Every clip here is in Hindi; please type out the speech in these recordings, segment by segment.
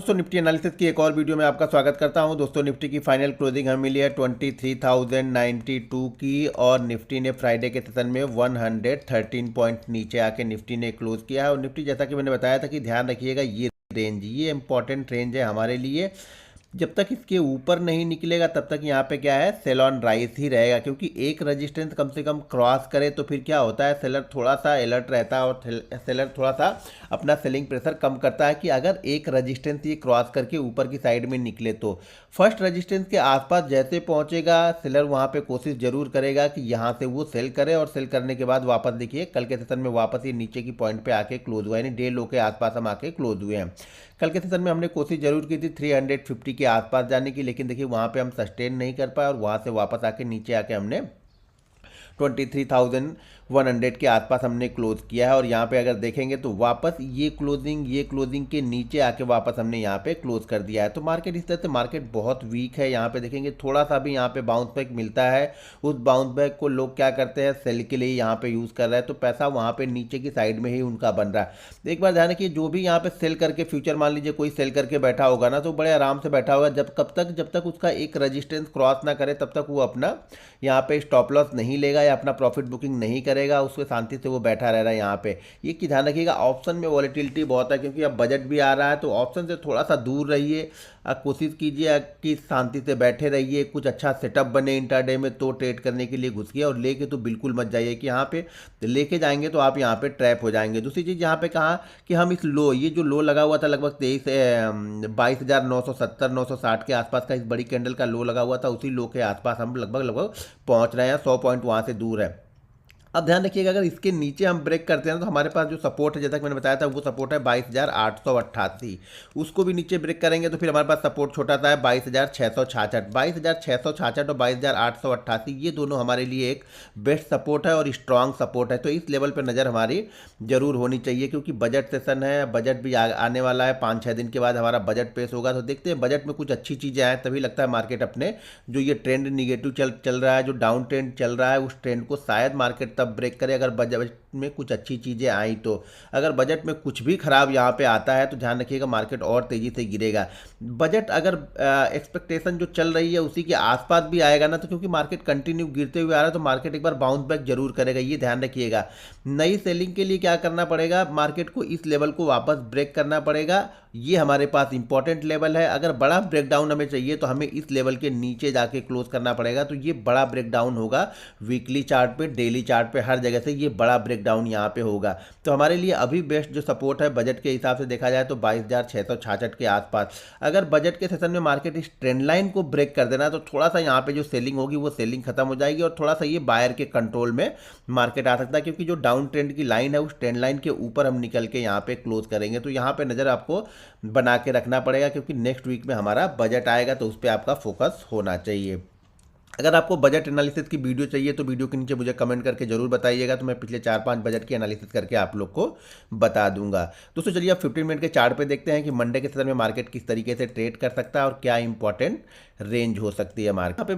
दोस्तों निफ्टी एनालिसिस की एक और वीडियो में आपका स्वागत करता हूं। दोस्तों निफ्टी की फाइनल क्लोजिंग हमें मिली है 23,092 की और निफ्टी ने फ्राइडे के सेशन में 113 पॉइंट नीचे आके निफ्टी ने क्लोज किया है। और निफ्टी जैसा कि मैंने बताया था कि ध्यान रखिएगा ये इंपॉर्टेंट रेंज है हमारे लिए। जब तक इसके ऊपर नहीं निकलेगा तब तक यहाँ पे क्या है, सेल ऑन राइज ही रहेगा, क्योंकि एक रेजिस्टेंस कम से कम क्रॉस करे तो फिर क्या होता है, सेलर थोड़ा सा अलर्ट रहता है और सेलर थोड़ा सा अपना सेलिंग प्रेशर कम करता है कि अगर एक रेजिस्टेंस ये क्रॉस करके ऊपर की साइड में निकले तो फर्स्ट रेजिस्टेंस के आसपास जैसे पहुंचेगा सेलर वहाँ पे कोशिश जरूर करेगा कि यहाँ से वो सेल करे, और सेल करने के बाद वापस देखिए कल के सेशन में वापस ये नीचे की पॉइंट पे आके क्लोज हुआ, यानी डे लो के आसपास हम आके क्लोज हुए हैं। कल के सेशन में हमने कोशिश जरूर की थी 350 के आसपास जाने की, लेकिन देखिए वहाँ पे हम सस्टेन नहीं कर पाए और वहाँ से वापस आके नीचे आके हमने 23,100 के आसपास हमने क्लोज किया है। और यहाँ पे अगर देखेंगे तो वापस ये क्लोजिंग के नीचे आके वापस हमने यहाँ पे क्लोज कर दिया है। तो मार्केट इस तरह से मार्केट बहुत वीक है। यहाँ पे देखेंगे थोड़ा सा भी यहाँ पे बाउंस बैक मिलता है, उस बाउंस बैक को लोग क्या करते हैं, सेल के लिए यहाँ पे यूज़ कर रहे हैं, तो पैसा वहाँ पे नीचे की साइड में ही उनका बन रहा है। एक बार ध्यान रखिए, जो भी यहाँ पे सेल करके फ्यूचर मान लीजिए कोई सेल करके बैठा होगा ना, तो बड़े आराम से बैठा होगा, जब तक उसका एक रजिस्टेंस क्रॉस ना करे तब तक वो अपना यहाँ पे स्टॉप लॉस नहीं लेगा या अपना प्रॉफिट बुकिंग नहीं करेगा, उसके शांति से वो बैठा रह रहा है यहाँ पे। ये कि ध्यान रखिएगा, ऑप्शन में वॉलेटिलिटी बहुत है, क्योंकि अब बजट भी आ रहा है, तो ऑप्शन से थोड़ा सा दूर रहिए। कोशिश कीजिए कि शांति से बैठे रहिए, कुछ अच्छा सेटअप बने इंट्राडे में तो ट्रेड करने के लिए घुसिए, और लेके तो बिल्कुल मत जाइए कि यहाँ पे लेके जाएंगे तो आप यहाँ पे ट्रैप हो जाएंगे। दूसरी चीज़ यहाँ पे कहा कि हम इस लो, ये जो लो लगा हुआ था लगभग 22,970 960 के आसपास का, इस बड़ी कैंडल का लो लगा हुआ था, उसी लो के आसपास हम लगभग पहुँच रहे हैं, 100 पॉइंट वहाँ से दूर है। अब ध्यान रखिएगा, अगर इसके नीचे हम ब्रेक करते हैं तो हमारे पास जो सपोर्ट है, जैसा कि मैंने बताया था, वो सपोर्ट है 22,888। उसको भी नीचे ब्रेक करेंगे तो फिर हमारे पास सपोर्ट छोटा सा है 22,666। 22,666 और 22,888 ये दोनों हमारे लिए एक बेस्ट सपोर्ट है और स्ट्रांग सपोर्ट है। तो इस लेवल पर नज़र हमारी जरूर होनी चाहिए, क्योंकि बजट सेशन है, बजट भी आने वाला है, 5-6 दिन के बाद हमारा बजट पेश होगा। तो देखते हैं बजट में कुछ अच्छी चीज़ें आए, तभी लगता है मार्केट अपने जो ये ट्रेंड निगेटिव चल रहा है, जो डाउन ट्रेंड चल रहा है, उस ट्रेंड को शायद मार्केट तब ब्रेक करे अगर बजट में कुछ अच्छी चीज़ें आई तो। अगर बजट में कुछ भी खराब यहाँ पे आता है तो ध्यान रखिएगा मार्केट और तेज़ी से गिरेगा। बजट अगर एक्सपेक्टेशन जो चल रही है उसी के आसपास भी आएगा ना, तो क्योंकि मार्केट कंटिन्यू गिरते हुए आ रहा है, तो मार्केट एक बार बाउंस बैक जरूर करेगा, ये ध्यान रखिएगा। नई सेलिंग के लिए क्या करना पड़ेगा, मार्केट को इस लेवल को वापस ब्रेक करना पड़ेगा, ये हमारे पास इंपॉर्टेंट लेवल है। अगर बड़ा ब्रेकडाउन हमें चाहिए तो हमें इस लेवल के नीचे जाके क्लोज करना पड़ेगा, तो ये बड़ा ब्रेकडाउन होगा वीकली चार्ट पे, डेली चार्ट पे, हर जगह से ये बड़ा ब्रेकडाउन यहाँ पे होगा। तो हमारे लिए अभी बेस्ट जो सपोर्ट है बजट के हिसाब से देखा जाए तो 22,666 के आसपास। अगर बजट के सेशन में मार्केट इस ट्रेंड लाइन को ब्रेक कर देना तो थोड़ा सा यहाँ पे जो सेलिंग होगी वो सेलिंग खत्म हो जाएगी और थोड़ा सा ये बायर के कंट्रोल में मार्केट आ सकता है, क्योंकि जो डाउन ट्रेंड की लाइन है उस ट्रेंड लाइन के ऊपर हम निकल के यहाँ पे क्लोज करेंगे। तो यहाँ पे नज़र आपको बना के रखना पड़ेगा, क्योंकि नेक्स्ट वीक में हमारा बजट आएगा तो उस पर आपका फोकस होना चाहिए। अगर आपको बजट एनालिसिस की वीडियो चाहिए तो वीडियो के नीचे मुझे कमेंट करके जरूर बताइएगा, तो मैं पिछले 4-5 बजट की एनालिसिस करके आप लोग को बता दूंगा। दोस्तों चलिए अब 15 मिनट के चार्ट पे देखते हैं कि मंडे के सेशन में मार्केट किस तरीके से ट्रेड कर सकता है और क्या इंपॉर्टेंट रेंज हो सकती है मार्केट पे।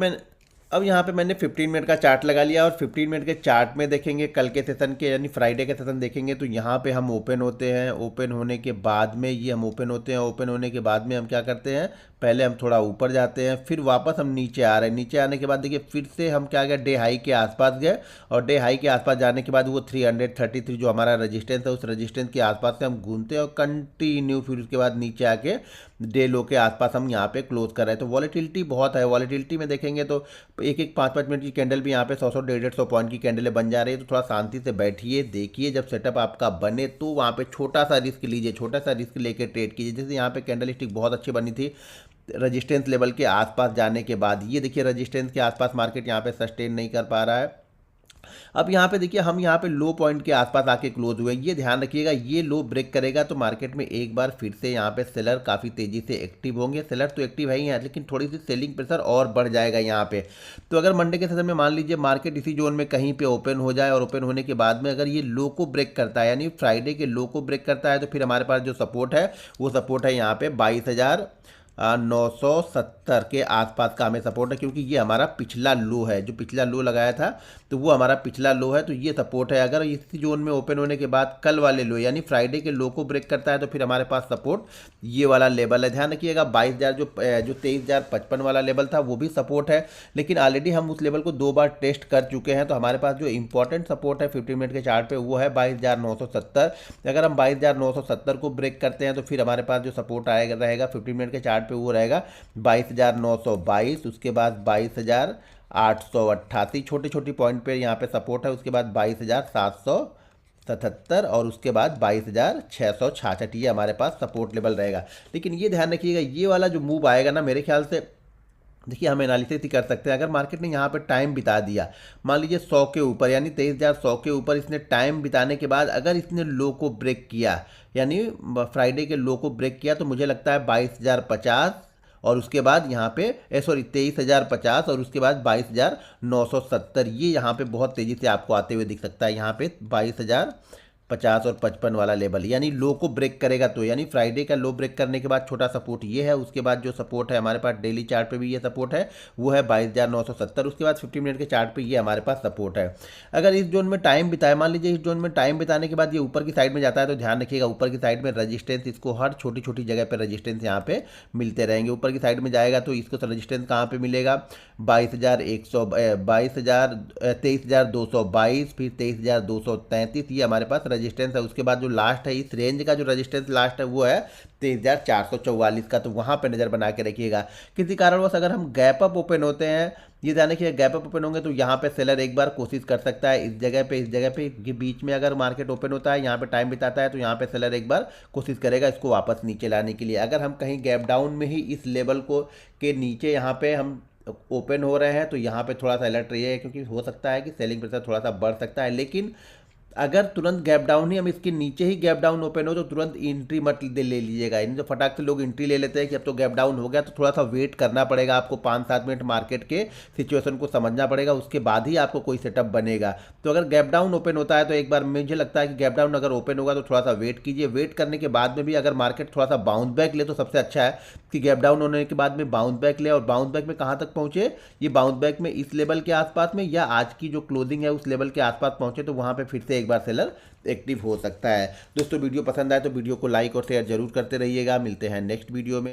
यहाँ पे मैंने 15 मिनट का चार्ट लगा लिया और 15 मिनट के चार्ट में देखेंगे कल के सेशन के, यानी फ्राइडे के सेशन देखेंगे तो यहाँ पे हम ओपन होते हैं। ओपन होने के बाद में ये हम ओपन होते हैं, ओपन होने के बाद में हम क्या करते हैं, पहले हम थोड़ा ऊपर जाते हैं, फिर वापस हम नीचे आ रहे हैं। नीचे आने के बाद देखिए फिर से हम क्या गए, डे हाई के आसपास गए, और डे हाई के आसपास जाने के बाद वो 333 जो हमारा रजिस्टेंस है, उस रजिस्टेंस के आसपास से हम घूमते हैं और कंटिन्यू फिर उसके बाद नीचे आके डे लो के आसपास हम यहाँ पे क्लोज कर रहे हैं। तो वॉलेटिलिटी बहुत है, वॉलेटिलिटी में देखेंगे तो एक एक 5-5 मिनट की कैंडल भी यहाँ पे 100-100 150-150 पॉइंट की कैंडलें बन जा रही है। तो थोड़ा शांति से बैठिए, देखिए, जब सेटअप आपका बने तो वहाँ पे छोटा सा रिस्क लीजिए, छोटा सा रिस्क लेके ट्रेड कीजिए। जैसे यहाँ पे कैंडल स्टिक बहुत अच्छी बनी थी रजिस्टेंस लेवल के आसपास जाने के बाद, ये देखिए रजिस्टेंस के आसपास मार्केट यहाँ पे सस्टेन नहीं कर पा रहा है। अब यहाँ पे देखिए हम यहाँ पे लो पॉइंट के आसपास आके क्लोज हुए, ये ध्यान रखिएगा, ये लो ब्रेक करेगा तो मार्केट में एक बार फिर से यहाँ पे सेलर काफ़ी तेज़ी से एक्टिव होंगे। सेलर तो एक्टिव है ही है, लेकिन थोड़ी सी सेलिंग प्रेशर और बढ़ जाएगा यहाँ पे। तो अगर मंडे के सेशन में मान लीजिए मार्केट इसी जोन में कहीं पे ओपन हो जाए और ओपन होने के बाद में अगर ये लो को ब्रेक करता है, यानी फ्राइडे के लो को ब्रेक करता है, तो फिर हमारे पास जो सपोर्ट है वो सपोर्ट है यहाँ पे 970 के आसपास का हमें सपोर्ट है, क्योंकि ये हमारा पिछला लो है, जो पिछला लो लगाया था तो वो हमारा पिछला लो है, तो ये सपोर्ट है। अगर इसी जोन में ओपन होने के बाद कल वाले लो यानी फ्राइडे के लो को ब्रेक करता है तो फिर हमारे पास सपोर्ट ये वाला लेवल है। ध्यान रखिएगा 22,000 जो 23,055 वाला लेवल था वो भी सपोर्ट है, लेकिन ऑलरेडी हम उस लेवल को 2 बार टेस्ट कर चुके हैं। तो हमारे पास जो इंपॉर्टेंट सपोर्ट है 15 मिनट के चार्ट पे वो है 22,970। अगर हम 22,970 को ब्रेक करते हैं तो फिर हमारे पास जो सपोर्ट आएगा रहेगा 15 मिनट के चार्ट पे वो रहेगा 22,922, उसके बाद 22,888 छोटी छोटी पॉइंट पे यहाँ पे सपोर्ट है, उसके बाद 22,777 और उसके बाद 22,666 ये हमारे पास सपोर्ट लेवल रहेगा। लेकिन ये ध्यान रखिएगा ये वाला जो मूव आएगा ना, मेरे ख्याल से देखिए हम एनालिसिस ही कर सकते हैं। अगर मार्केट ने यहाँ पे टाइम बिता दिया मान लीजिए 100 के ऊपर यानी 23,100 के ऊपर इसने टाइम बिताने के बाद अगर इसने लो को ब्रेक किया यानी फ्राइडे के लो को ब्रेक किया तो मुझे लगता है 22,050 और उसके बाद यहाँ पे 23,050 और उसके बाद 22,970 ये यहाँ पे बहुत तेज़ी से आपको आते हुए दिख सकता है। यहाँ पे 22,050 और 55 वाला लेवल यानी लो को ब्रेक करेगा तो यानी फ्राइडे का लो ब्रेक करने के बाद छोटा सपोर्ट ये है, उसके बाद जो सपोर्ट है हमारे पास डेली चार्ट पे भी ये सपोर्ट है वो है 22,970, उसके बाद 15 मिनट के चार्ट पे ये हमारे पास सपोर्ट है। अगर इस जोन में टाइम बिताए मान लीजिए इस जोन में टाइम बिताने के बाद ये ऊपर की साइड में जाता है तो ध्यान रखिएगा ऊपर की साइड में रजिस्टेंस इसको हर छोटी छोटी जगह पर रजिस्टेंस यहाँ पे मिलते रहेंगे। ऊपर की साइड में जाएगा तो इसको रजिस्टेंस कहाँ पे मिलेगा 23,222 फिर 23,233 ये हमारे पास रजिस्टेंस है। उसके बाद जो लास्ट है इस रेंज का जो रजिस्टेंस लास्ट है वो है 23,444 का, तो वहाँ पे नज़र बना के रखिएगा। किसी कारणवश अगर हम गैप अप ओपन होते हैं ये जाने कि गैप अप ओपन होंगे तो यहाँ पे सेलर एक बार कोशिश कर सकता है इस जगह पे के बीच में अगर मार्केट ओपन होता है यहाँ पे टाइम बिताता है तो यहाँ पे सेलर एक बार कोशिश करेगा इसको वापस नीचे लाने के लिए। अगर हम कहीं गैप डाउन में ही इस लेवल को के नीचे यहाँ पे हम ओपन हो रहे हैं तो यहाँ पे थोड़ा सा अलर्ट रहिए, क्योंकि हो सकता है कि सेलिंग प्रेशर थोड़ा सा बढ़ सकता है। लेकिन अगर तुरंत गैप डाउन ही हम इसके नीचे ही गैप डाउन ओपन हो तो तुरंत एंट्री मत ले लीजिएगा। इन जो फटाक से लोग एंट्री ले लेते हैं कि अब तो गैप डाउन हो गया, तो थोड़ा सा वेट करना पड़ेगा आपको 5-7 मिनट मार्केट के सिचुएशन को समझना पड़ेगा, उसके बाद ही आपको कोई सेटअप बनेगा। तो अगर गैप डाउन ओपन होता है तो एक बार मुझे लगता है कि गैप डाउन अगर ओपन होगा तो थोड़ा सा वेट कीजिए। वेट करने के बाद में भी अगर मार्केट थोड़ा सा बाउंस बैक ले तो सबसे अच्छा है कि गैप डाउन होने के बाद में बाउंस बैक ले, और बाउंस बैक में कहाँ तक पहुँचे ये बाउंस बैक में इस लेवल के आसपास में या आज की जो क्लोजिंग है उस लेवल के आसपास पहुँचे तो वहाँ पर फिर से एक बार सेलर एक्टिव हो सकता है। दोस्तों वीडियो पसंद आए तो वीडियो को लाइक और शेयर जरूर करते रहिएगा। मिलते हैं नेक्स्ट वीडियो में।